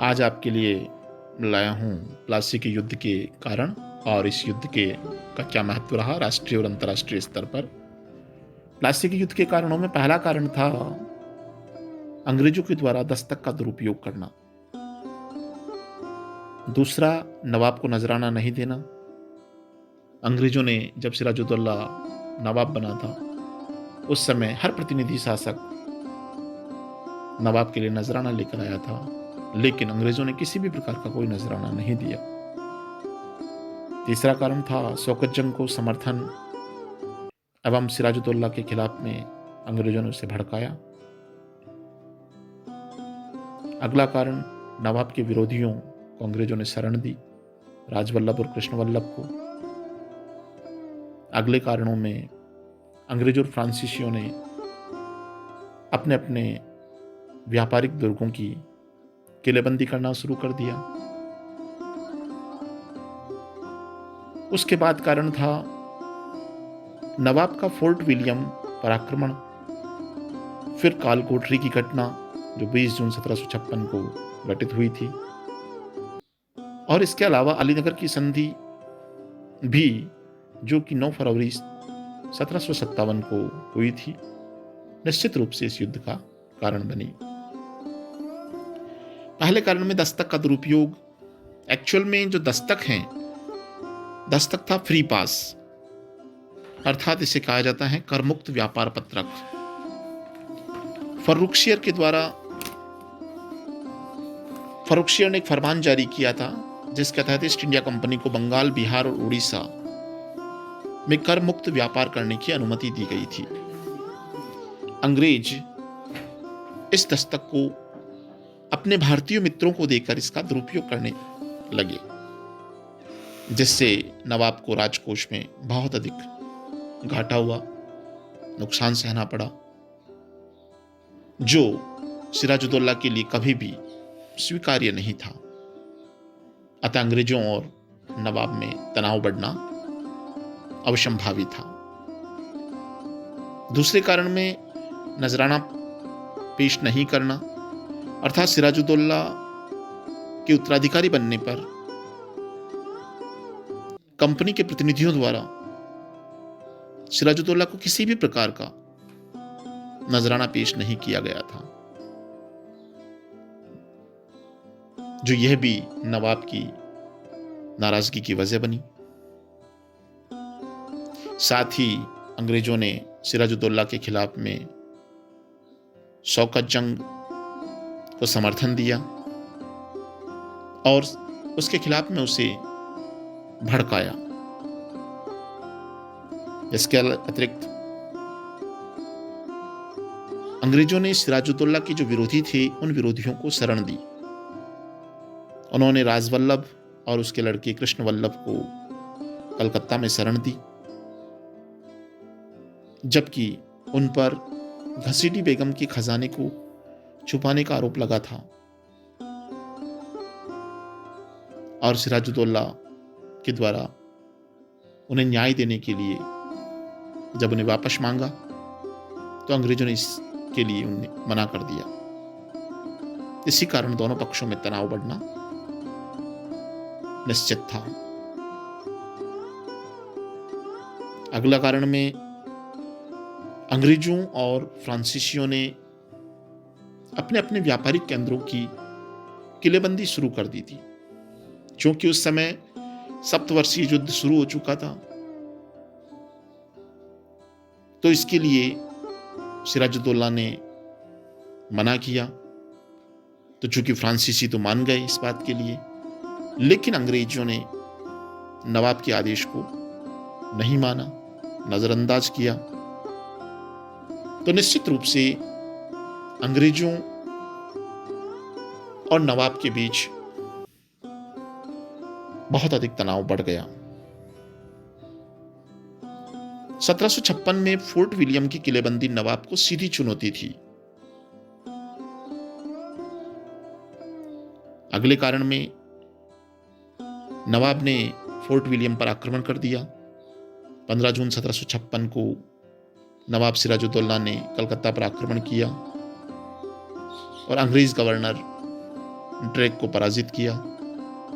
आज आपके लिए लाया हूँ प्लासी के युद्ध के कारण और इस युद्ध के का क्या महत्व रहा राष्ट्रीय और अंतर्राष्ट्रीय स्तर पर। प्लासी के युद्ध के कारणों में पहला कारण था अंग्रेजों के द्वारा दस्तक का दुरुपयोग करना। दूसरा, नवाब को नजराना नहीं देना। अंग्रेजों ने जब सिराजुद्दौला नवाब बना था उस समय हर प्रतिनिधि शासक नवाब के लिए नजराना लेकर आया था, लेकिन अंग्रेजों ने किसी भी प्रकार का कोई नजराना नहीं दिया। तीसरा कारण था शौकत जंग को समर्थन एवं सिराजुद्दौला के खिलाफ में अंग्रेजों ने उसे भड़काया। अगला कारण, नवाब के विरोधियों को अंग्रेजों ने शरण दी, राजवल्लभ और कृष्णवल्लभ को। अगले कारणों में अंग्रेजों और फ्रांसीसियों ने अपने अपने व्यापारिक दुर्गों की किलेबंदी करना शुरू कर दिया। उसके बाद कारण था नवाब का फोर्ट विलियम पर आक्रमण, फिर कालकोठरी की घटना जो 20 जून 1756 को घटित हुई थी, और इसके अलावा अलीनगर की संधि भी जो कि 9 फरवरी 1757 को हुई थी, निश्चित रूप से इस युद्ध का कारण बनी। पहले कारण में दस्तक का दुरुपयोग। एक्चुअल में जो दस्तक था फ्री पास, अर्थात इसे कहा जाता है करमुक्त व्यापार पत्रक। फर्रुखशियर ने एक फरमान जारी किया था जिसके तहत ईस्ट इंडिया कंपनी को बंगाल, बिहार और उड़ीसा में कर मुक्त व्यापार करने की अनुमति दी गई थी। अंग्रेज इस दस्तक को अपने भारतीय मित्रों को देकर इसका दुरुपयोग करने लगे, जिससे नवाब को राजकोष में बहुत अधिक घाटा हुआ, नुकसान सहना पड़ा, जो सिराजुद्दौला के लिए कभी भी स्वीकार्य नहीं था। अतः अंग्रेजों और नवाब में तनाव बढ़ना अवश्यंभावी था। दूसरे कारण में नजराना पेश नहीं करना, अर्थात सिराजुद्दौला के उत्तराधिकारी बनने पर कंपनी के प्रतिनिधियों द्वारा सिराजुद्दौला को किसी भी प्रकार का नजराना पेश नहीं किया गया था, जो यह भी नवाब की नाराजगी की वजह बनी। साथ ही अंग्रेजों ने सिराजुद्दौला के खिलाफ में शौकत जंग को समर्थन दिया और उसके खिलाफ में उसे भड़काया। इसके अतिरिक्त अंग्रेजों ने सिराजुद्दौला के जो विरोधी थे उन विरोधियों को शरण दी। उन्होंने राजवल्लभ और उसके लड़के कृष्णवल्लभ को कलकत्ता में शरण दी, जबकि उन पर घसीटी बेगम के खजाने को छुपाने का आरोप लगा था। और सिराजुद्दौला के द्वारा उन्हें न्याय देने के लिए जब उन्हें वापस मांगा तो अंग्रेजों ने इसके लिए उन्हें मना कर दिया। इसी कारण दोनों पक्षों में तनाव बढ़ना निश्चित था। अगला कारण में अंग्रेजों और फ्रांसीसियों ने अपने अपने व्यापारिक केंद्रों की किलेबंदी शुरू कर दी थी, क्योंकि उस समय सप्तवर्षीय युद्ध शुरू हो चुका था। तो इसके लिए सिराजुद्दौला ने मना किया, तो चूंकि फ्रांसीसी तो मान गए इस बात के लिए, लेकिन अंग्रेजों ने नवाब के आदेश को नहीं माना, नजरअंदाज किया। तो निश्चित रूप से अंग्रेजों और नवाब के बीच बहुत अधिक तनाव बढ़ गया। 1756 में फोर्ट विलियम की किलेबंदी नवाब को सीधी चुनौती थी। अगले कारण में नवाब ने फोर्ट विलियम पर आक्रमण कर दिया। 15 जून 1756 को नवाब सिराजुद्दौला ने कलकत्ता पर आक्रमण किया और अंग्रेज गवर्नर ड्रेक को पराजित किया।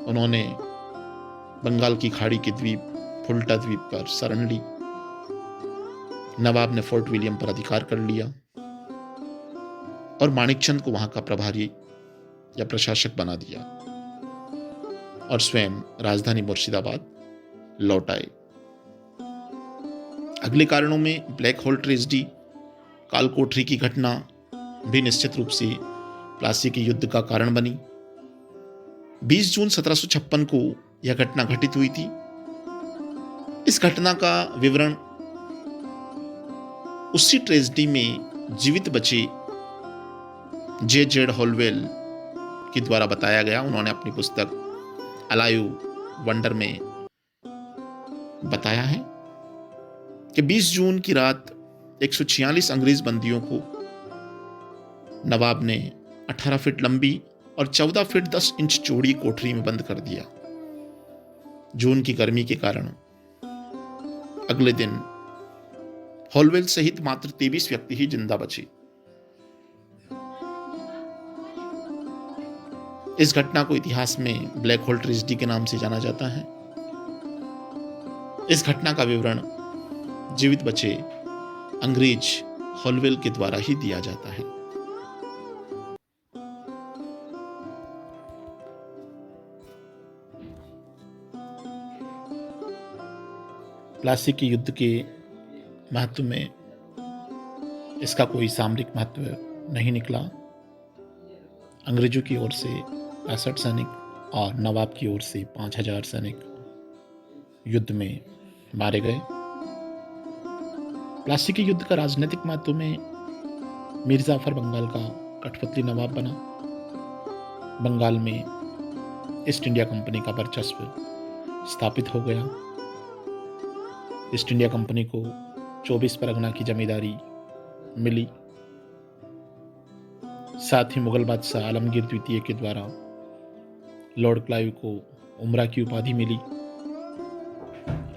उन्होंने बंगाल की खाड़ी के द्वीप फुल्टा द्वीप पर शरण ली। नवाब ने फोर्ट विलियम पर अधिकार कर लिया और माणिकचंद को वहां का प्रभारी या प्रशासक बना दिया और स्वयं राजधानी मुर्शिदाबाद लौट आए। अगले कारणों में ब्लैक होल ट्रेजेडी, कालकोठरी की घटना भी निश्चित रूप से प्लासी के युद्ध का कारण बनी। 20 जून 1756 को यह घटना घटित हुई थी। इस घटना का विवरण उसी ट्रेजेडी में जीवित बचे जे हॉलवेल के द्वारा बताया गया। उन्होंने अपनी पुस्तक अलाइव वंडर में बताया है कि 20 जून की रात 146 अंग्रेज बंदियों को नवाब ने 18 फीट लंबी और 14 फीट 10 इंच चौड़ी कोठरी में बंद कर दिया। जून की गर्मी के कारण अगले दिन हॉलवेल सहित मात्र 23 व्यक्ति ही जिंदा बचे। इस घटना को इतिहास में ब्लैक होल ट्रेजेडी के नाम से जाना जाता है। इस घटना का विवरण जीवित बचे अंग्रेज हॉलवेल के द्वारा ही दिया जाता है। प्लासी के युद्ध के महत्व में इसका कोई सामरिक महत्व नहीं निकला। अंग्रेजों की ओर से 65 सैनिक और नवाब की ओर से 5000 सैनिक युद्ध में मारे गए। प्लासी के युद्ध का राजनीतिक महत्व में मीर जाफर बंगाल का कठपुतली नवाब बना। बंगाल में ईस्ट इंडिया कंपनी का वर्चस्व स्थापित हो गया। ईस्ट इंडिया कंपनी को 24 परगना की जमींदारी मिली। साथ ही मुगल बादशाह आलमगीर द्वितीय के द्वारा लॉर्ड क्लाइव को उमरा की उपाधि मिली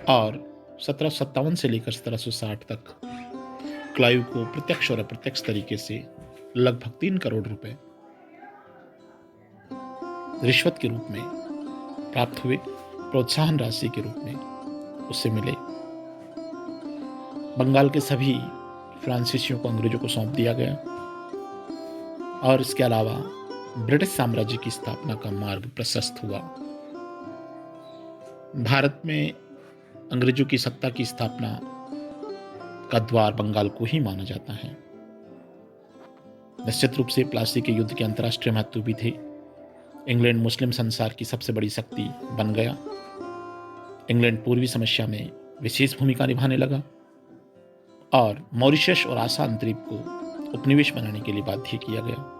और 1757 से लेकर 1760 तक क्लाइव को प्रत्यक्ष और अप्रत्यक्ष तरीके से लगभग 3 करोड़ रुपए रिश्वत के रूप में प्राप्त हुए, प्रोत्साहन राशि के रूप में उससे मिले। बंगाल के सभी फ्रांसीसियों को अंग्रेजों को सौंप दिया गया और इसके अलावा ब्रिटिश साम्राज्य की स्थापना का मार्ग प्रशस्त हुआ। भारत में अंग्रेजों की सत्ता की स्थापना का द्वार बंगाल को ही माना जाता है। निश्चित रूप से प्लासी के युद्ध के अंतर्राष्ट्रीय महत्व भी थे। इंग्लैंड मुस्लिम संसार की सबसे बड़ी शक्ति बन गया। इंग्लैंड पूर्वी समस्या में विशेष भूमिका निभाने लगा और मॉरिशस और आसाम द्वीप को उपनिवेश बनाने के लिए बाध्य किया गया।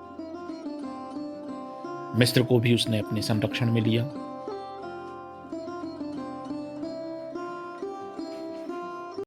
मिस्र को भी उसने अपने संरक्षण में लिया।